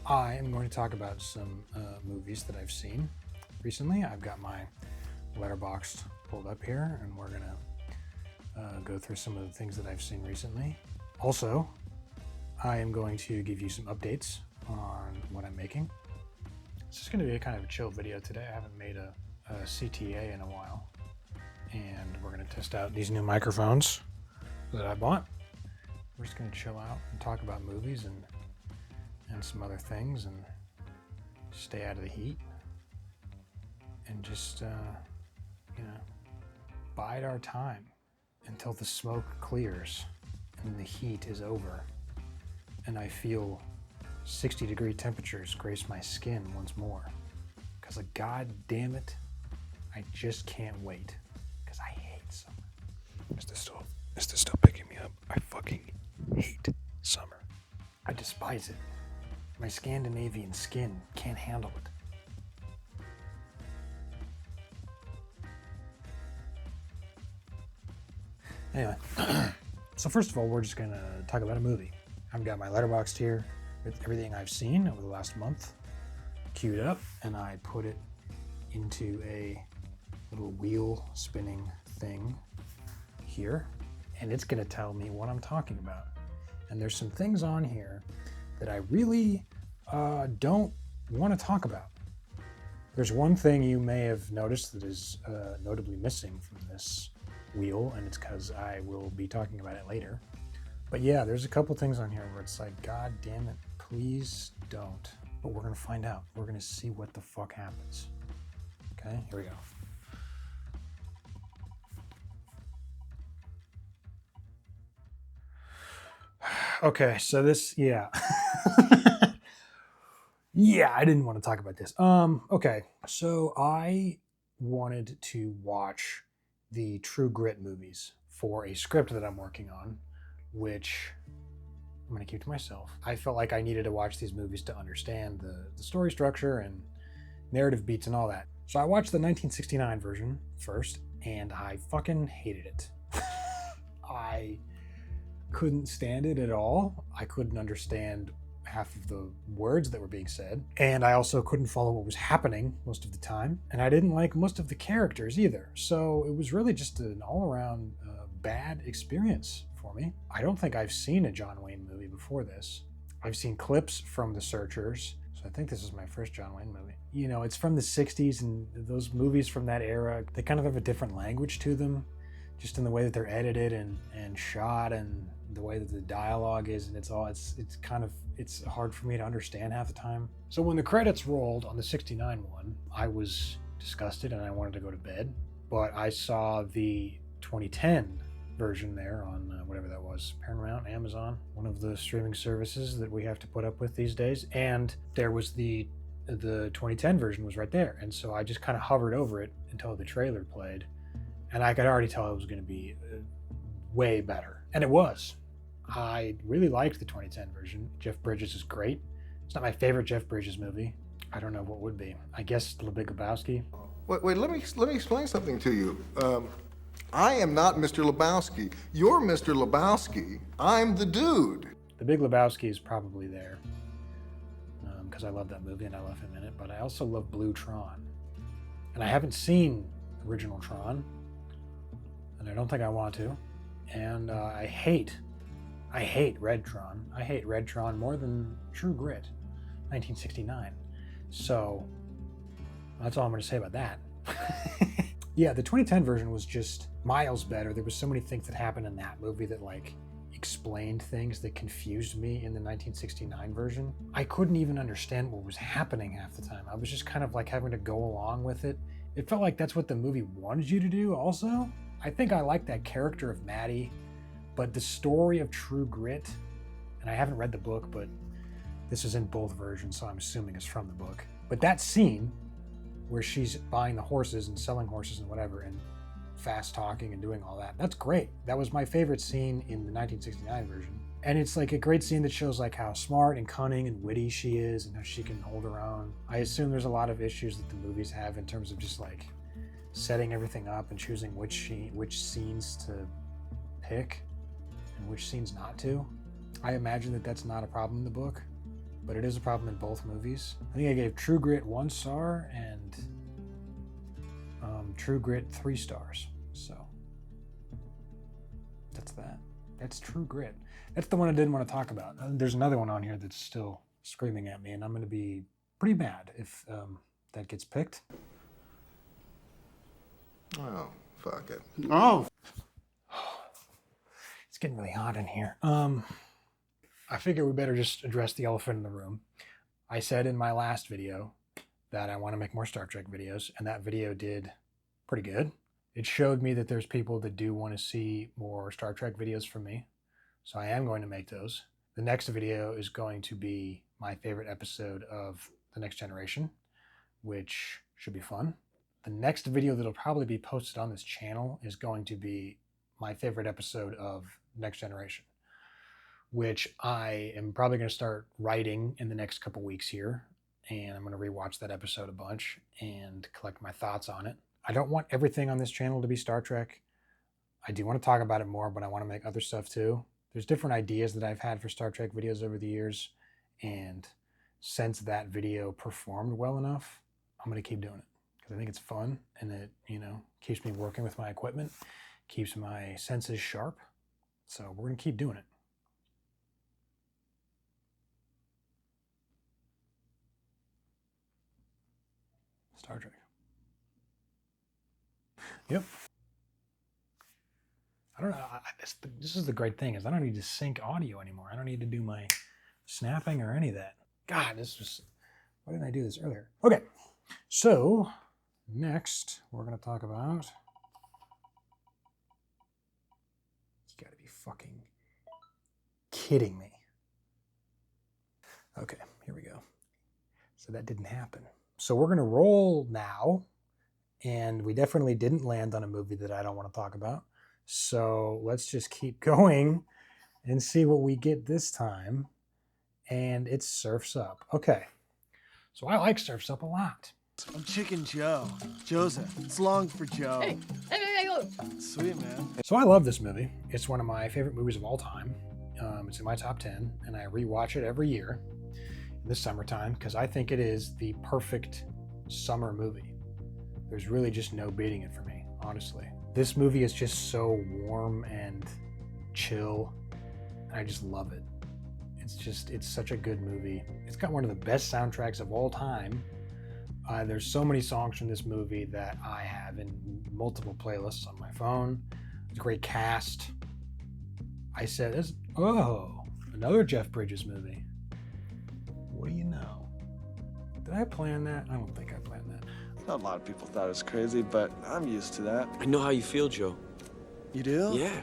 I am going to talk about some movies that I've seen recently. I've got my Letterboxd pulled up here, and we're gonna go through some of the things that I've seen recently. Also, I am going to give you some updates on what I'm making. It's just going to be a kind of a chill video today. I haven't made a CTA in a while, and we're going to test out these new microphones that I bought. We're just going to chill out and talk about movies and some other things, and stay out of the heat, and just bide our time until the smoke clears and the heat is over and I feel 60-degree temperatures grace my skin once more. Because god damn it, I just can't wait. Because I hate summer. Is this still picking me up? I fucking hate summer. I despise it. My Scandinavian skin can't handle it. Anyway, so first of all, we're just gonna talk about a movie. I've got my Letterboxd here with everything I've seen over the last month queued up, and I put it into a little wheel spinning thing here, and it's gonna tell me what I'm talking about. And there's some things on here that I really don't want to talk about. There's one thing you may have noticed that is notably missing from this wheel, and it's because I will be talking about it later. But yeah, there's a couple things on here where it's like, god damn it, please don't. But we're gonna find out. We're gonna see what the fuck happens. Okay, here we go. Okay, so this, yeah. Yeah, I didn't want to talk about this. Okay, so I wanted to watch the True Grit movies for a script that I'm working on, which I'm going to keep to myself. I felt like I needed to watch these movies to understand the story structure and narrative beats and all that. So I watched the 1969 version first, and I fucking hated it. I couldn't stand it at all. I couldn't understand half of the words that were being said, and I also couldn't follow what was happening most of the time, and I didn't like most of the characters either. So it was really just an all-around bad experience for me. I don't think I've seen a John Wayne movie before this. I've seen clips from The Searchers, so I think this is my first John Wayne movie. You know, it's from the 60s, and those movies from that era, they kind of have a different language to them, just in the way that they're edited and shot, and the way that the dialogue is, and it's hard for me to understand half the time. So when the credits rolled on the 69 one, I was disgusted and I wanted to go to bed, but I saw the 2010 version there on whatever that was, Paramount, Amazon, one of the streaming services that we have to put up with these days, and there was the 2010 version was right there, and so I just kind of hovered over it until the trailer played, and I could already tell it was going to be way better, and it was. I really liked the 2010 version. Jeff Bridges is great. It's not my favorite Jeff Bridges movie. I don't know what would be. I guess The Big Lebowski. Wait, let me explain something to you. I am not Mr. Lebowski. You're Mr. Lebowski. I'm the dude. The Big Lebowski is probably there because I love that movie and I love him in it, but I also love Blue Tron. And I haven't seen original Tron, and I don't think I want to. And I hate Red Tron. I hate Red Tron more than True Grit, 1969. So that's all I'm going to say about that. Yeah, the 2010 version was just miles better. There was so many things that happened in that movie that explained things that confused me in the 1969 version. I couldn't even understand what was happening half the time. I was just kind of having to go along with it. It felt like that's what the movie wanted you to do also. I think I like that character of Maddie, but the story of True Grit, and I haven't read the book, but this is in both versions, so I'm assuming it's from the book. But that scene where she's buying the horses and selling horses and whatever, and fast talking and doing all that, that's great. That was my favorite scene in the 1969 version. And it's a great scene that shows how smart and cunning and witty she is and how she can hold her own. I assume there's a lot of issues that the movies have in terms of just setting everything up and choosing which scenes to pick and which scenes not to. I imagine that that's not a problem in the book. but it is a problem in both movies. I think I gave True Grit 1 star and True Grit 3 stars. So that's that. That's True Grit. That's the one I didn't want to talk about. There's another one on here that's still screaming at me, and I'm going to be pretty mad if that gets picked. Oh, fuck it. Oh. It's getting really hot in here. I figure we better just address the elephant in the room. I said in my last video that I want to make more Star Trek videos, and that video did pretty good. It showed me that there's people that do want to see more Star Trek videos from me, so I am going to make those. The next video is going to be my favorite episode of The Next Generation, which should be fun. The next video that'll probably be posted on this channel is going to be my favorite episode of Next Generation, which I am probably going to start writing in the next couple weeks here, and I'm going to rewatch that episode a bunch and collect my thoughts on it. I don't want everything on this channel to be Star Trek. I do want to talk about it more, but I want to make other stuff too. There's different ideas that I've had for Star Trek videos over the years, and since that video performed well enough, I'm going to keep doing it because I think it's fun, and it, keeps me working with my equipment, keeps my senses sharp. So we're going to keep doing it. Star Trek. Yep. I don't know. This is the great thing is I don't need to sync audio anymore. I don't need to do my snapping or any of that. God, why didn't I do this earlier? Okay. So next we're going to talk about, you got to be fucking kidding me. Okay, here we go. So that didn't happen. So we're going to roll now. And we definitely didn't land on a movie that I don't want to talk about. So let's just keep going and see what we get this time. And it's Surf's Up. Okay. So I like Surf's Up a lot. I'm Chicken Joe. Joseph. It's long for Joe. Hey. Sweet, man. So I love this movie. It's one of my favorite movies of all time. It's in my top 10, and I rewatch it every year in the summertime because I think it is the perfect summer movie. There's really just no beating it for me, honestly. This movie is just so warm and chill. I just love it. It's such a good movie. It's got one of the best soundtracks of all time. There's so many songs from this movie that I have in multiple playlists on my phone. It's a great cast. I said, another Jeff Bridges movie. What do you know? Did I plan that? I don't think I planned that. A lot of people thought it was crazy, but I'm used to that. I know how you feel, Joe. You do? Yeah.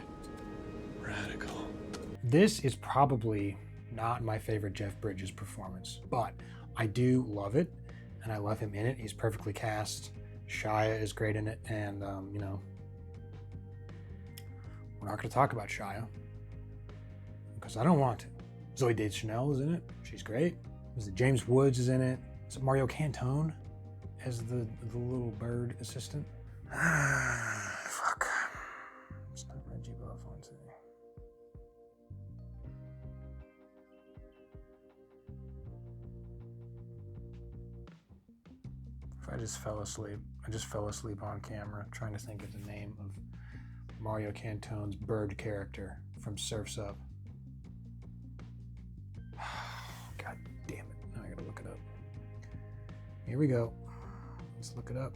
Radical. This is probably not my favorite Jeff Bridges performance, but I do love it, and I love him in it. He's perfectly cast. Shia is great in it, and, we're not going to talk about Shia, because I don't want to. Zooey Deschanel is in it. She's great. James Woods is in it. Is it Mario Cantone as the little bird assistant? Fuck. It's not Reggie Belafonte. If I just fell asleep, on camera trying to think of the name of Mario Cantone's bird character from Surf's Up. God damn it. Now I gotta look it up. Here we go. Let's look it up.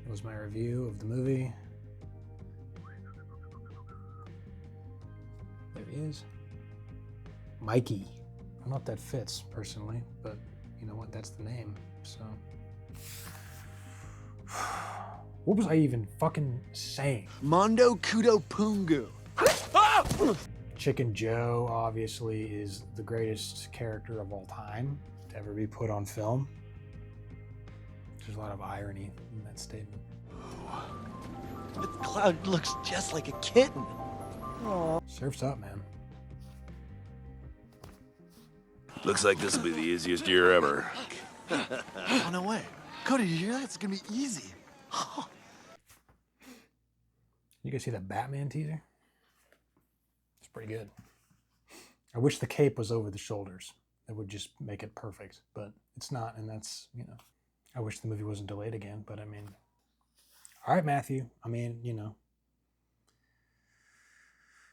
It was my review of the movie. There he is. Mikey. I don't know if that fits personally, but you know what? That's the name. So, what was I even fucking saying? Mondo Kudo Pungu. Chicken Joe obviously is the greatest character of all time to ever be put on film. There's a lot of irony in that statement. The cloud looks just like a kitten. Aww. Surf's Up, man. Looks like this will be the easiest year ever. Oh, no way. Cody, you hear that? It's gonna be easy. You guys see that Batman teaser? It's pretty good. I wish the cape was over the shoulders. That would just make it perfect, but it's not, and that's, you know, I wish the movie wasn't delayed again, but I mean, all right, Matthew. I mean, you know,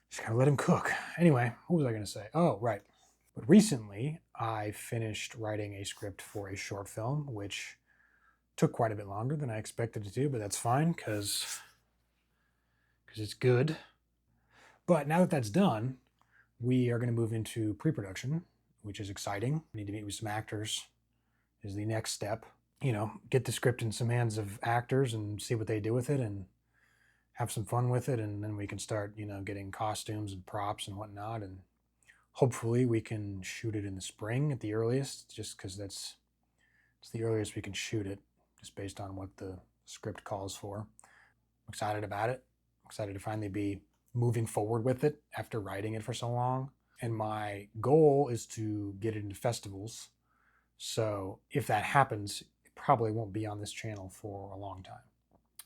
just gotta let him cook. Anyway, what was I gonna say? Oh, right. But recently, I finished writing a script for a short film, which took quite a bit longer than I expected it to, but that's fine, because it's good. But now that that's done, we are going to move into pre-production, which is exciting. We need to meet with some actors is the next step. You know, get the script in some hands of actors and see what they do with it and have some fun with it. And then we can start, you know, getting costumes and props and whatnot. And hopefully we can shoot it in the spring at the earliest, just because it's the earliest we can shoot it, just based on what the script calls for. I'm excited about it. I'm excited to finally be moving forward with it after writing it for so long. And my goal is to get it into festivals. So if that happens, it probably won't be on this channel for a long time.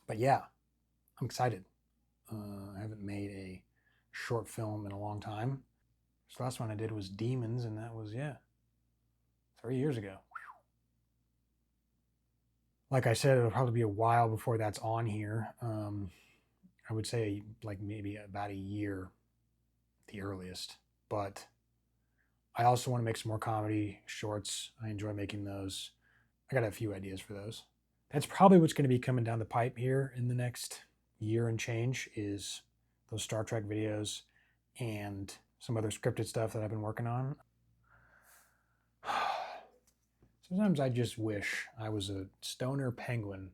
But yeah, I'm excited. I haven't made a short film in a long time. The last one I did was Demons, and that was, 3 years ago. Like I said, it'll probably be a while before that's on here. I would say like maybe about a year at the earliest. But I also want to make some more comedy shorts. I enjoy making those. I got a few ideas for those. That's probably what's going to be coming down the pipe here in the next year and change, is those Star Trek videos and some other scripted stuff that I've been working on. Sometimes I just wish I was a stoner penguin.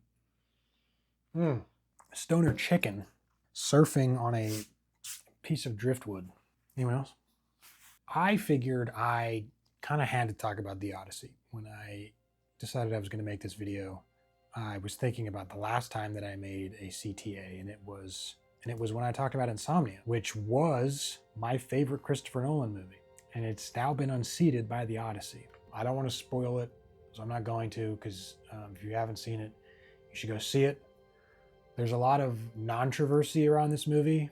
A stoner chicken surfing on a piece of driftwood. Anyone else? I figured I kind of had to talk about the Odyssey. When I decided I was going to make this video, I was thinking about the last time that I made a CTA, and it was when I talked about Insomnia, which was my favorite Christopher Nolan movie. And it's now been unseated by the Odyssey. I don't want to spoil it, so I'm not going to, because if you haven't seen it, you should go see it. There's a lot of controversy around this movie.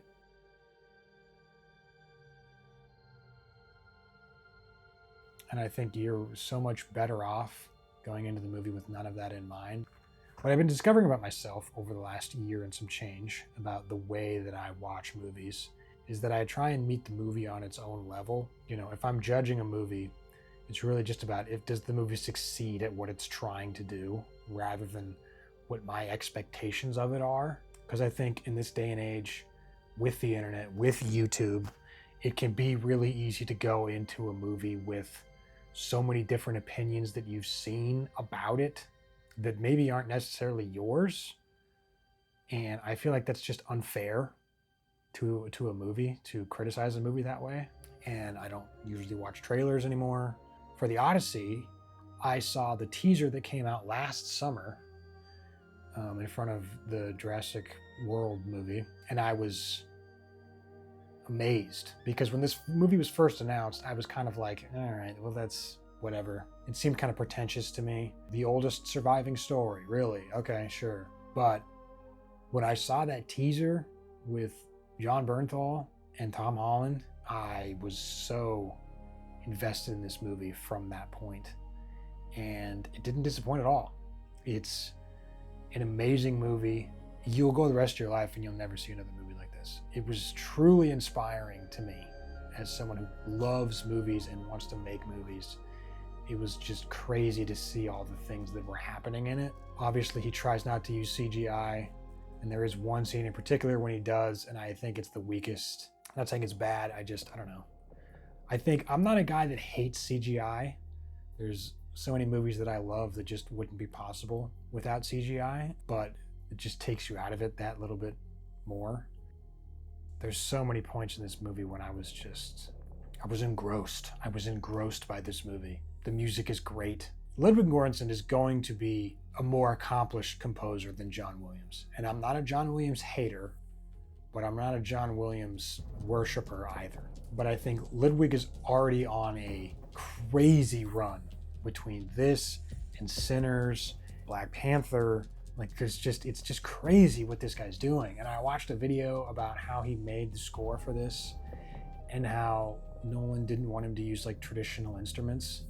And I think you're so much better off going into the movie with none of that in mind. What I've been discovering about myself over the last year and some change about the way that I watch movies is that I try and meet the movie on its own level. You know, if I'm judging a movie, it's really just about does the movie succeed at what it's trying to do, rather than what my expectations of it are. Because I think in this day and age, with the internet, with YouTube, it can be really easy to go into a movie with so many different opinions that you've seen about it that maybe aren't necessarily yours. And I feel like that's just unfair to a movie, to criticize a movie that way. And I don't usually watch trailers anymore. For the Odyssey, I saw the teaser that came out last summer in front of the Jurassic World movie, and I was amazed, because when this movie was first announced, I was kind of like, all right, well, that's whatever. It seemed kind of pretentious to me. The oldest surviving story, really? Okay, sure. But when I saw that teaser with Jon Bernthal and Tom Holland, I was so invested in this movie from that point. And it didn't disappoint at all. It's an amazing movie. You'll go the rest of your life and you'll never see another movie like this. It was truly inspiring to me as someone who loves movies and wants to make movies. It was just crazy to see all the things that were happening in it. Obviously, he tries not to use CGI, and there is one scene in particular when he does, and I think it's the weakest. I'm not saying it's bad, I don't know. I think I'm not a guy that hates CGI. There's so many movies that I love that just wouldn't be possible without CGI, but it just takes you out of it that little bit more. There's so many points in this movie when I was engrossed. I was engrossed by this movie. The music is great. Ludwig Göransson is going to be a more accomplished composer than John Williams. And I'm not a John Williams hater, but I'm not a John Williams worshiper either. But I think Ludwig is already on a crazy run between this and Sinners, Black Panther. Like, it's just crazy what this guy's doing. And I watched a video about how he made the score for this and how Nolan didn't want him to use like traditional instruments.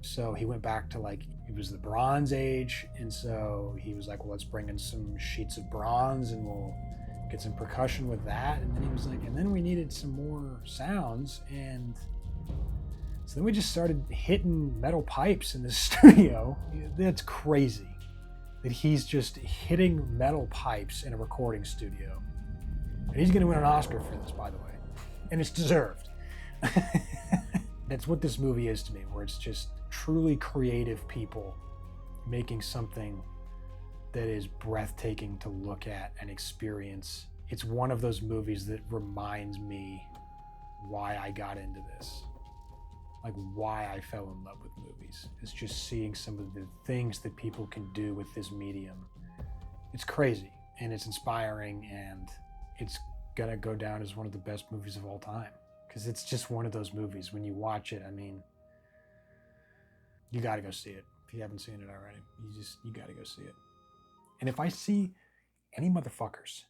So he went back to like, it was the Bronze Age. And so he was like, well, let's bring in some sheets of bronze and we'll get some percussion with that. And then he was like, and then we needed some more sounds. And so then we just started hitting metal pipes in the studio. That's crazy that he's just hitting metal pipes in a recording studio. And he's going to win an Oscar for this, by the way. And it's deserved. That's what this movie is to me, where it's just truly creative people making something that is breathtaking to look at and experience. It's one of those movies that reminds me why I got into this. Like why I fell in love with movies. It's just seeing some of the things that people can do with this medium. It's crazy and it's inspiring, and it's gonna go down as one of the best movies of all time. Because it's just one of those movies, when you watch it, I mean, you gotta go see it. If you haven't seen it already, you gotta go see it. And if I see any motherfuckers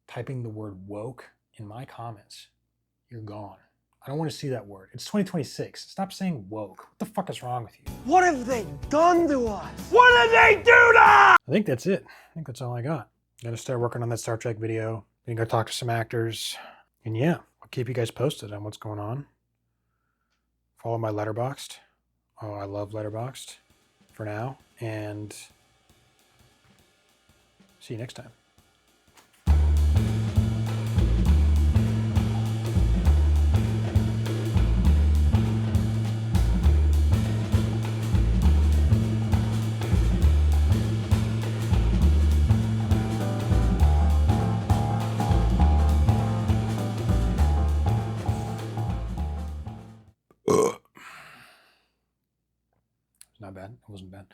typing the word woke in my comments, you're gone. I don't want to see that word. It's 2026. Stop saying woke. What the fuck is wrong with you? What have they done to us? What did they do to us? I think that's it. I think that's all I got. Gotta start working on that Star Trek video. Gonna go talk to some actors. And yeah, I'll keep you guys posted on what's going on. Follow my Letterboxd. Oh, I love Letterboxd for now. And see you next time. Not bad. It wasn't bad.